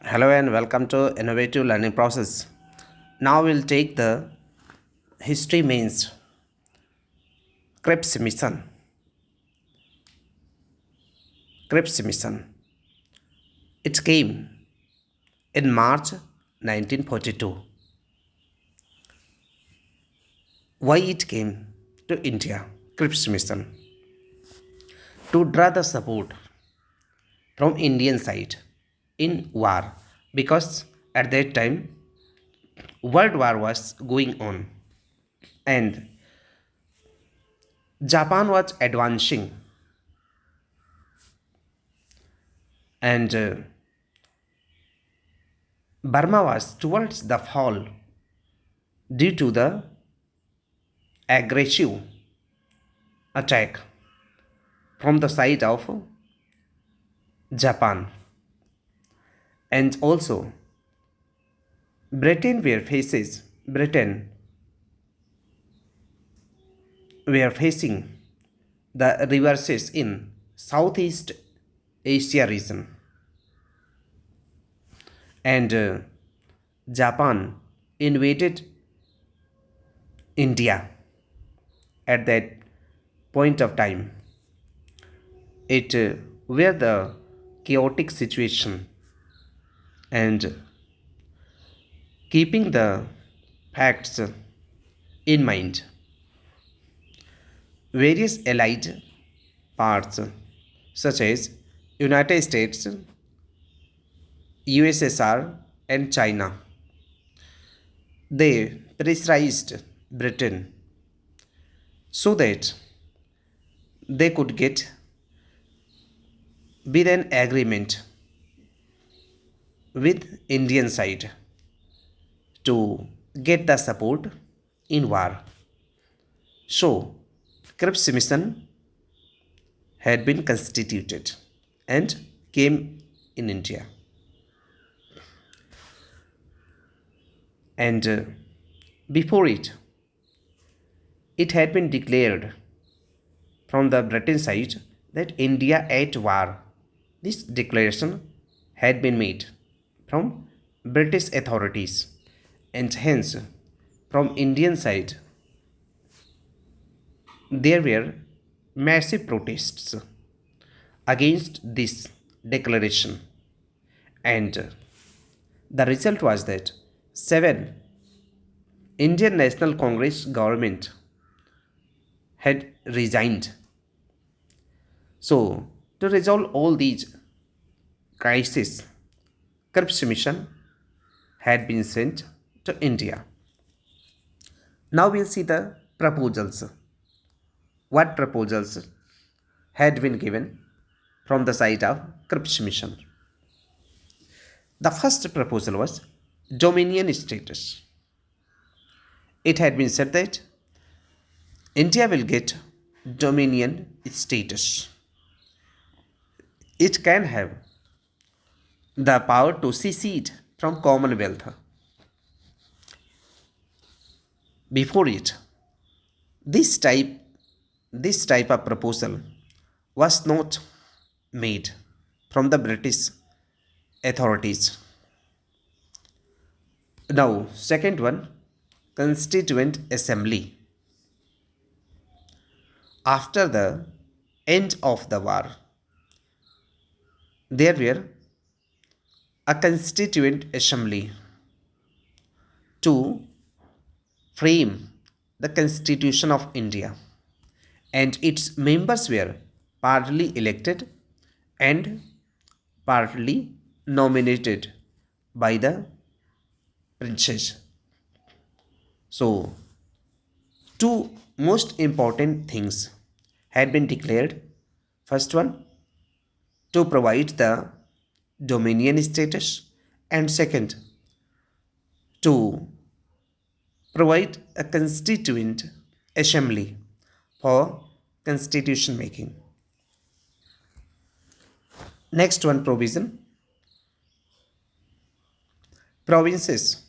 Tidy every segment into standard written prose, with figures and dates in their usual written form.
Hello and welcome to Innovative Learning Process. Now we'll take the History Mains Cripps mission. Cripps mission. It came in March 1942. Why it came to India? Cripps mission to draw the support from Indian side in war because at that time World War was going on and Japan was advancing and Burma was towards the fall due to the aggressive attack from the side of Japan. And also, Britain were facing the reverses in Southeast Asia region, and Japan invaded India at that point of time. It were the chaotic situation, and keeping the facts in mind, various allied parts such as United States, USSR, and China, they pressurized Britain so that they could get with an agreement with Indian side to get the support in war. So, Cripps mission had been constituted and came in India. And before it had been declared from the Britain side that India at war. This declaration had been made from British authorities, and hence from Indian side there were massive protests against this declaration, and the result was that seven Indian National Congress government had resigned. So, to resolve all these crises, Cripps mission had been sent to India. Now we'll see the proposals. What proposals had been given from the side of Cripps mission? The first proposal was Dominion status. It had been said that India will get Dominion status. It can have the power to secede from Commonwealth. Before it, this type this type of proposal was not made from the British authorities. Now, second one, Constituent Assembly. After the end of the war, there were a Constituent Assembly to frame the Constitution of India, and its members were partly elected and partly nominated by the princes. So, two most important things had been declared. First one, to provide the dominion status, and second, to provide a constituent assembly for constitution making. Next one, provision, provinces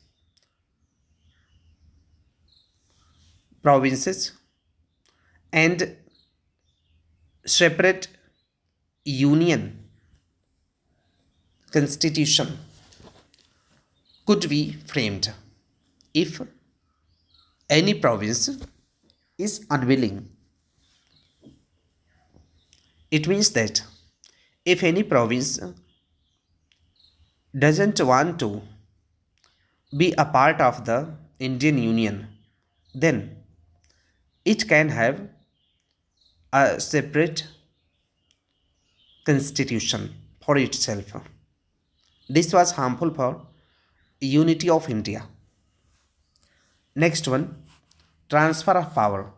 provinces and separate union constitution could be framed. If any province is unwilling, it means that if any province doesn't want to be a part of the Indian Union, then it can have a separate constitution for itself. This was harmful for unity of India. Next one, transfer of power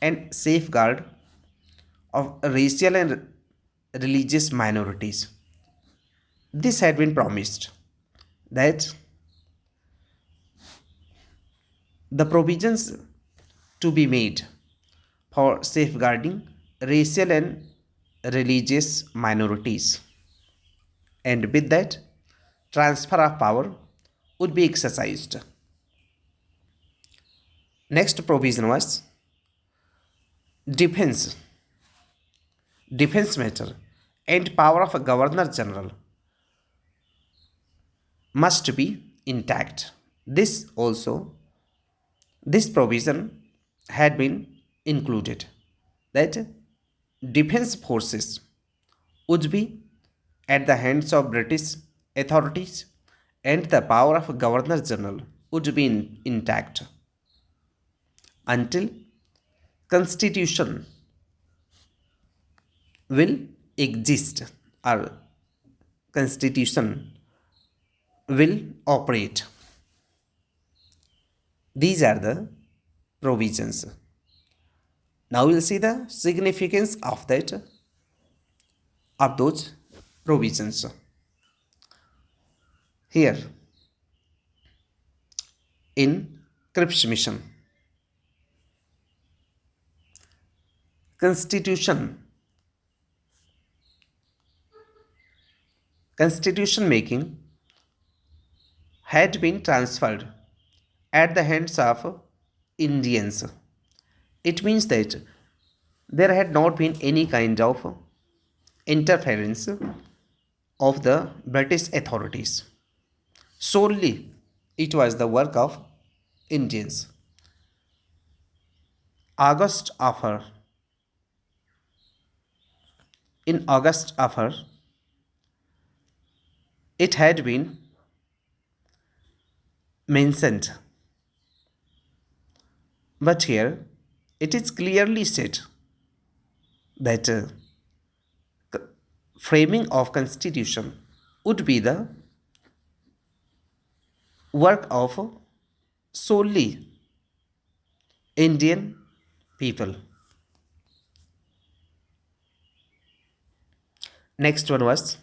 and safeguard of racial and religious minorities. This had been promised that the provisions to be made for safeguarding racial and religious minorities, and with that, transfer of power would be exercised. Next provision was defense, defense matter, and power of a governor general must be intact. This provision had been included that defense forces would be at the hands of British authorities and the power of Governor General would be intact until constitution will exist or constitution will operate. These are the provisions. Now we'll see the significance of those provisions. Here in Cripps mission, constitution making had been transferred at the hands of Indians. It means that there had not been any kind of interference of the British authorities. Solely it was the work of Indians. August offer. In August offer, it had been mentioned, but here it is clearly said that framing of constitution would be the work of solely Indian people. Next one was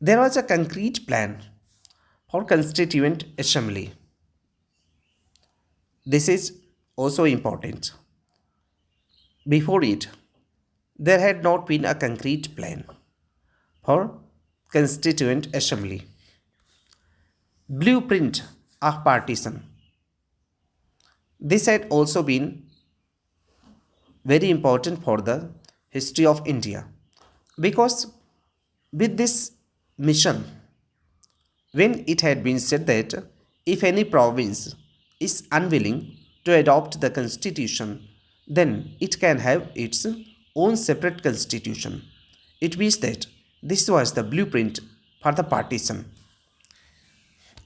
there was a concrete plan for constituent assembly. This is also important. Before it, there had not been a concrete plan for constituent assembly. Blueprint of partition. This had also been very important for the history of India because with this mission, when it had been said that if any province is unwilling to adopt the constitution, then it can have its own separate constitution. It means that this was the blueprint for the partition.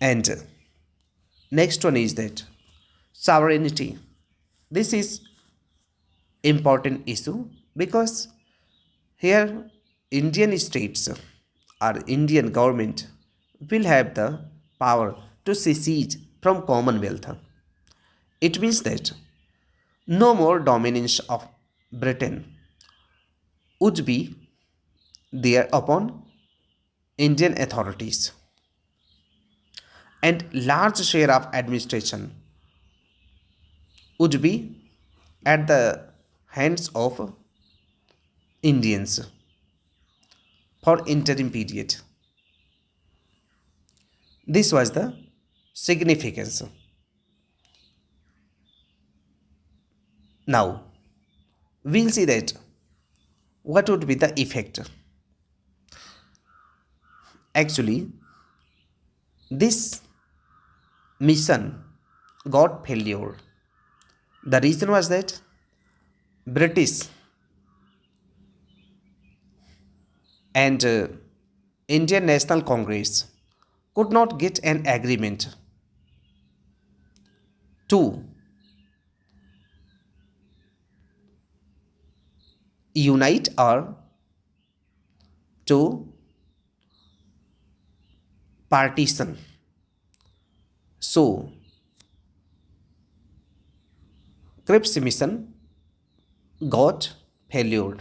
And next one is that sovereignty. This is important issue because here Indian states or Indian government will have the power to secede from Commonwealth. It means that no more dominance of Britain would be there upon Indian authorities, and large share of administration would be at the hands of Indians for interim period. This was the significance. Now we'll see that what would be the effect. Actually, this mission got failure. The reason was that British and Indian National Congress could not get an agreement to unite or to partition. So, Cripps mission got failure.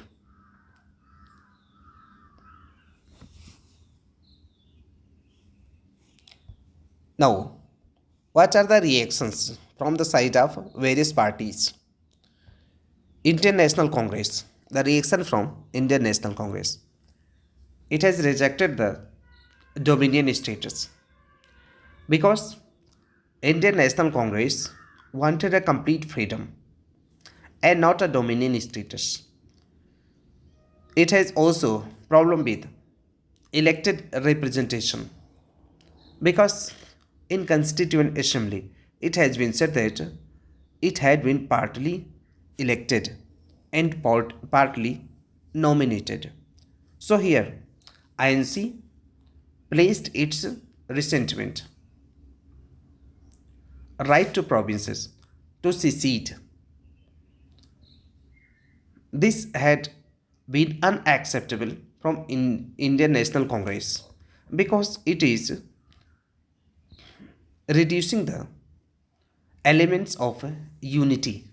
Now, what are the reactions from the side of various parties? Indian National Congress. The reaction from Indian National Congress. It has rejected the dominion status because Indian National Congress wanted a complete freedom and not a dominion status. It has also problem with elected representation because in constituent assembly it has been said that it had been partly elected and partly nominated. So here INC placed its resentment right to provinces to secede. This had been unacceptable from Indian National Congress because it is reducing the elements of unity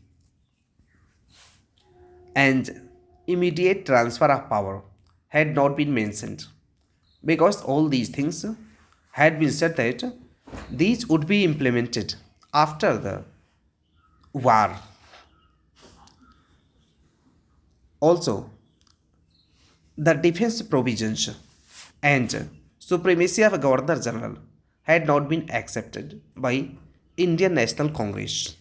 and immediate transfer of power had not been mentioned because all these things had been said that these would be implemented after the war. Also, the defense provisions and supremacy of Governor General had not been accepted by Indian National Congress.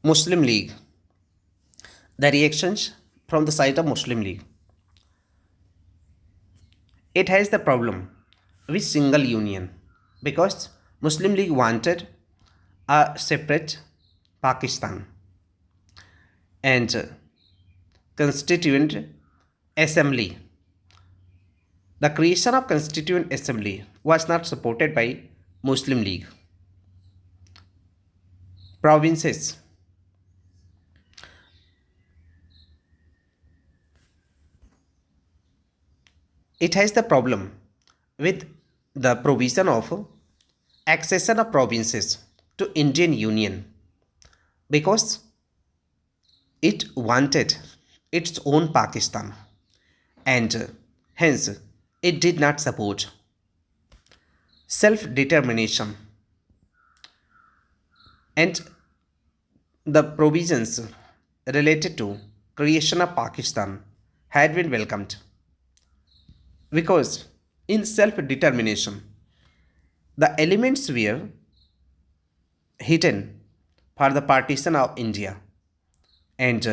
Muslim League. The reactions from the side of Muslim League. It has the problem with single union because Muslim League wanted a separate Pakistan and constituent assembly. The creation of constituent assembly was not supported by Muslim League. Provinces. It has the problem with the provision of accession of provinces to Indian Union because it wanted its own Pakistan and hence it did not support self-determination and the provisions related to creation of Pakistan had been welcomed because in self-determination the elements were hidden for the partition of India and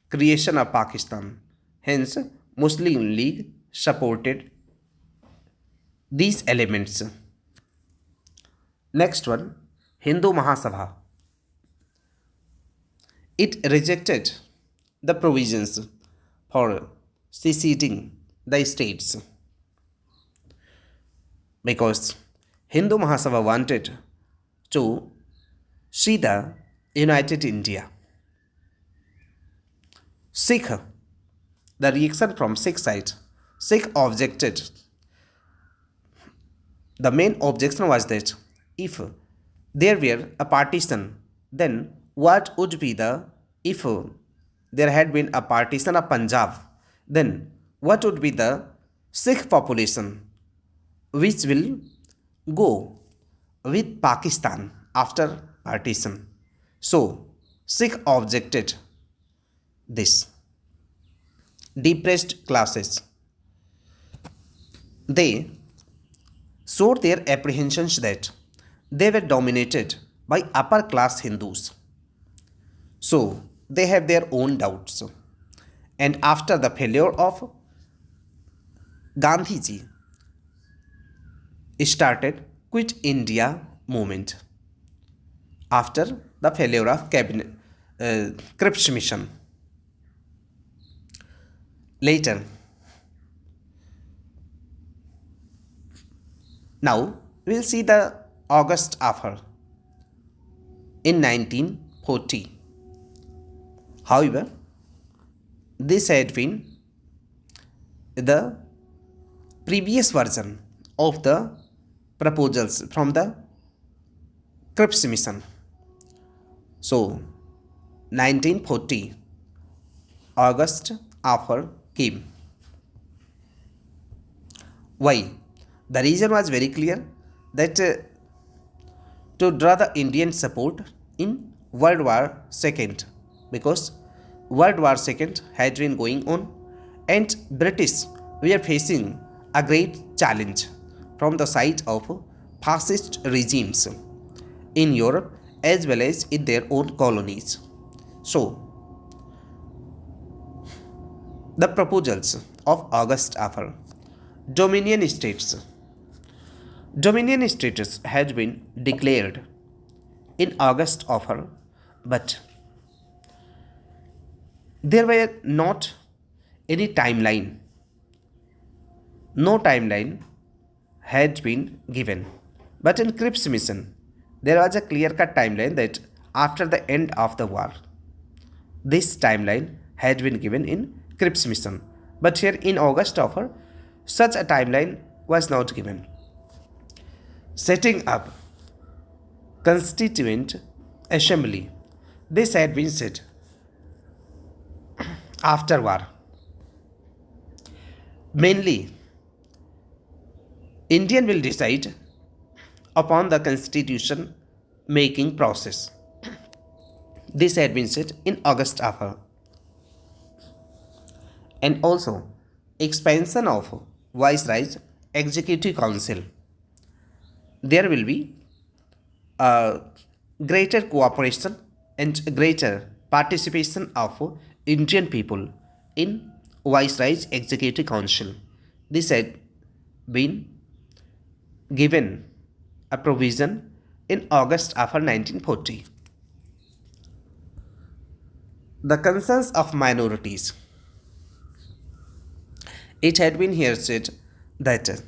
creation of Pakistan. Hence, Muslim League supported these elements. Next one, Hindu Mahasabha. It rejected the provisions for seceding the states because Hindu Mahasabha wanted to see the united India. Sikh, the reaction from Sikh side, Sikh objected. The main objection was that if there were a partition, then what would be the, if there had been a partition of Punjab, then what would be the Sikh population which will go with Pakistan after partition? So, Sikh objected this. Depressed classes. They showed their apprehensions that they were dominated by upper class Hindus. So they have their own doubts And after the failure of Gandhiji started Quit India movement after the failure of Cripps mission. Later, now we'll see the August offer in 1940. However, this had been the previous version of the proposals from the Cripps mission. So, 1940 August offer came. Why? The reason was very clear that to draw the Indian support in World War II, because World War II had been going on and British were facing a great challenge from the side of fascist regimes in Europe as well as in their own colonies. So, the proposals of August offer. Dominion states. Dominion status had been declared in August offer, but there were not any timeline. No timeline had been given. But in Cripps mission, there was a clear-cut timeline that after the end of the war. This timeline had been given in Cripps mission. But here in August offer, such a timeline was not given. Setting up Constituent Assembly. This had been said after war. Mainly, Indian will decide upon the constitution making process. This had been said in August offer. And also, expansion of Viceroy's Executive Council. There will be a greater cooperation and greater participation of Indian people in Viceroy's Executive Council. This had been given a provision in August of 1940. The concerns of minorities. It had been here said that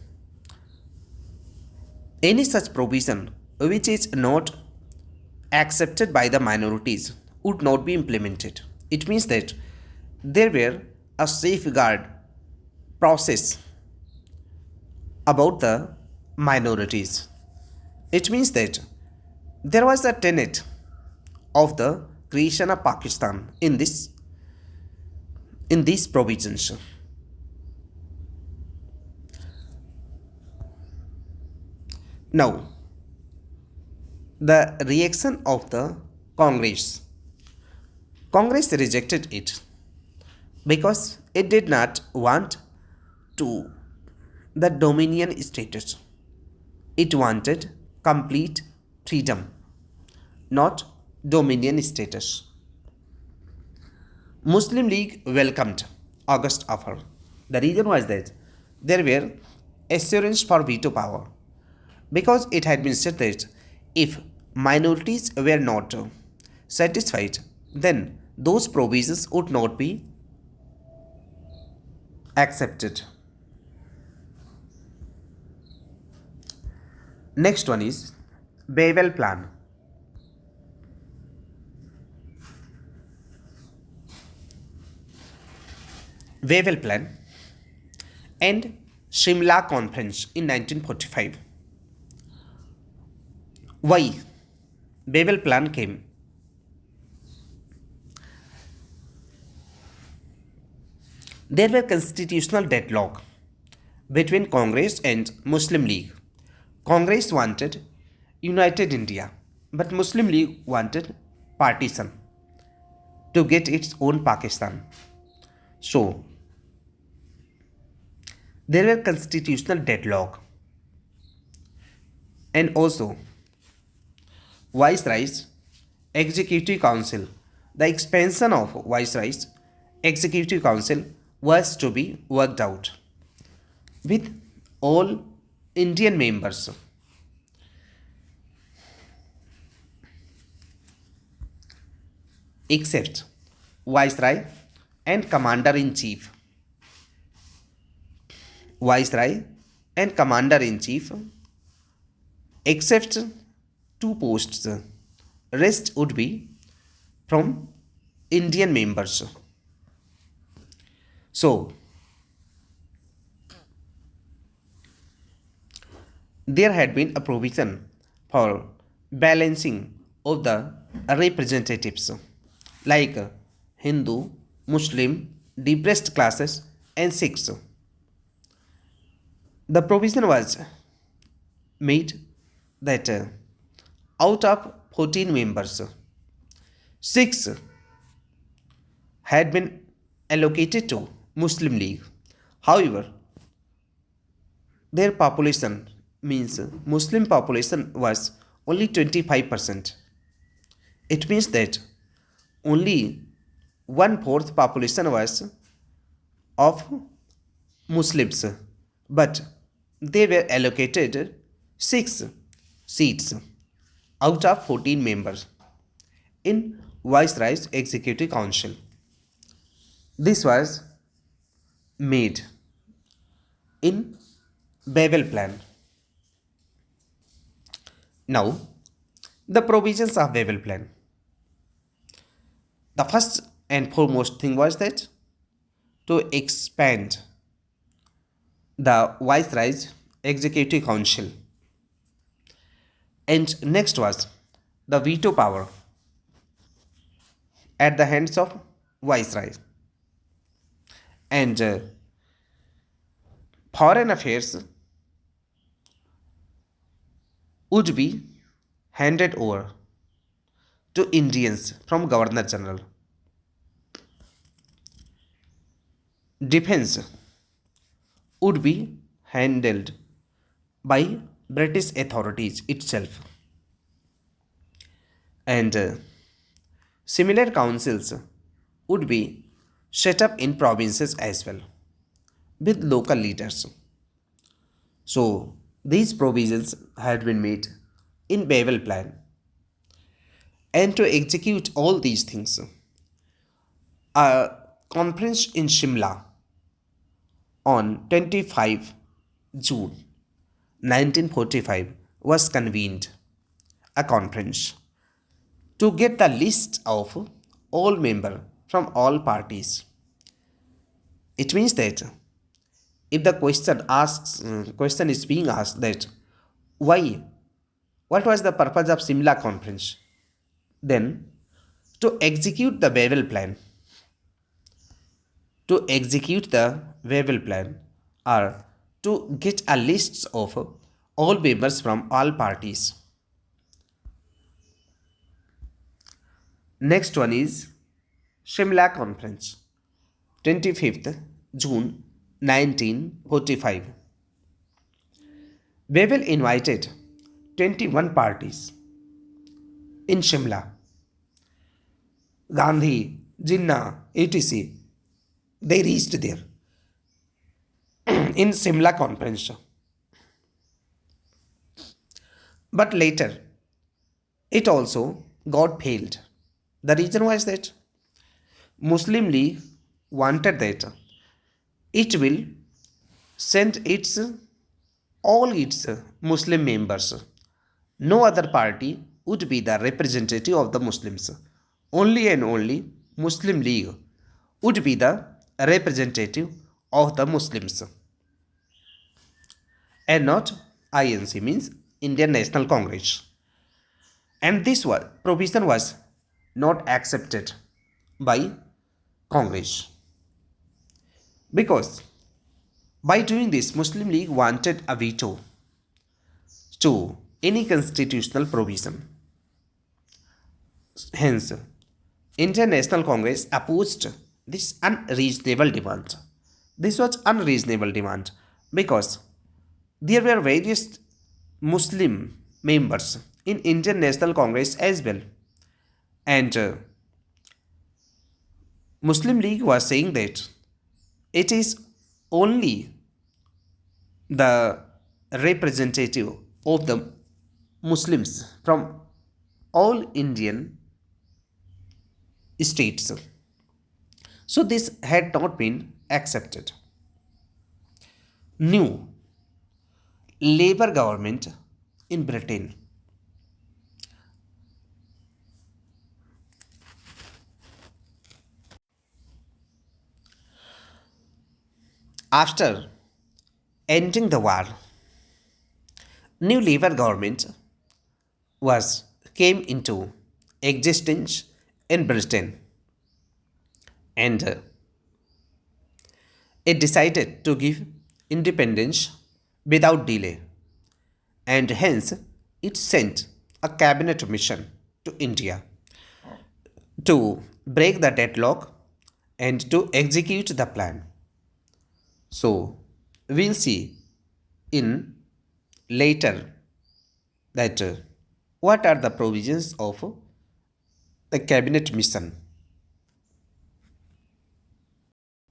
any such provision which is not accepted by the minorities would not be implemented. It means that there were a safeguard process about the minorities. It means that there was a tenet of the creation of Pakistan in these provisions. Now, the reaction of the Congress. Congress rejected it because it did not want to the dominion status. It wanted complete freedom, not dominion status. Muslim League welcomed August offer. The reason was that there were assurance for veto power, because it had been said that if minorities were not satisfied, then those provisions would not be accepted. Next one is Wavell Plan. Wavell Plan and Shimla Conference in 1945. Why Wavell Plan came? There were constitutional deadlock between Congress and Muslim League. Congress wanted united India, but Muslim League wanted partition to get its own Pakistan. So, there were constitutional deadlock, and also Viceroy's Executive Council. The expansion of Viceroy's Executive Council was to be worked out with all Indian members except Viceroy and Commander in Chief. Viceroy and Commander in Chief, except two posts. Rest would be from Indian members. So, there had been a provision for balancing of the representatives like Hindu, Muslim, depressed classes, and Sikhs. The provision was made that out of 14 members, 6 had been allocated to Muslim League. However, their population means Muslim population was only 25%. It means that only one fourth population was of Muslims, but they were allocated 6 seats out of 14 members in Viceroy's Executive Council. This was made in Babel Plan. Now, the provisions of Babel Plan. The first and foremost thing was that to expand the Viceroy's Executive Council. And next was the veto power at the hands of Viceroy. And foreign affairs would be handed over to Indians from Governor General. Defense would be handled by British authorities itself. And similar councils would be set up in provinces as well with local leaders. So these provisions had been made in Babel Plan. And to execute all these things, a conference in Shimla on 25 June 1945 was convened, a conference to get the list of all members from all parties. It means that if the question is being asked that why, what was the purpose of Simla conference, then to execute the Babel Plan, or to get a list of all members from all parties. Next one is Shimla Conference, 25th June 1945. Babel invited 21 parties in Shimla. Gandhi, Jinnah, etc. They reached there in Simla Conference. But later, it also got failed. The reason was that Muslim League wanted that it will send all its Muslim members. No other party would be the representative of the Muslims. Only and only Muslim League would be the representative of the Muslims, and not INC, means Indian National Congress. And this provision was not accepted by Congress, because by doing this, Muslim League wanted a veto to any constitutional provision. Hence, Indian National Congress opposed this unreasonable demand. This was unreasonable demand because there were various Muslim members in Indian National Congress as well, and Muslim League was saying that it is only the representative of the Muslims from all Indian states. So this had not been accepted. New Labour government in Britain. After ending the war, new Labour government was came into existence in Britain, and it decided to give independence without delay, and hence it sent a cabinet mission to India to break the deadlock and to execute the plan. So we'll see in later that what are the provisions of the cabinet mission.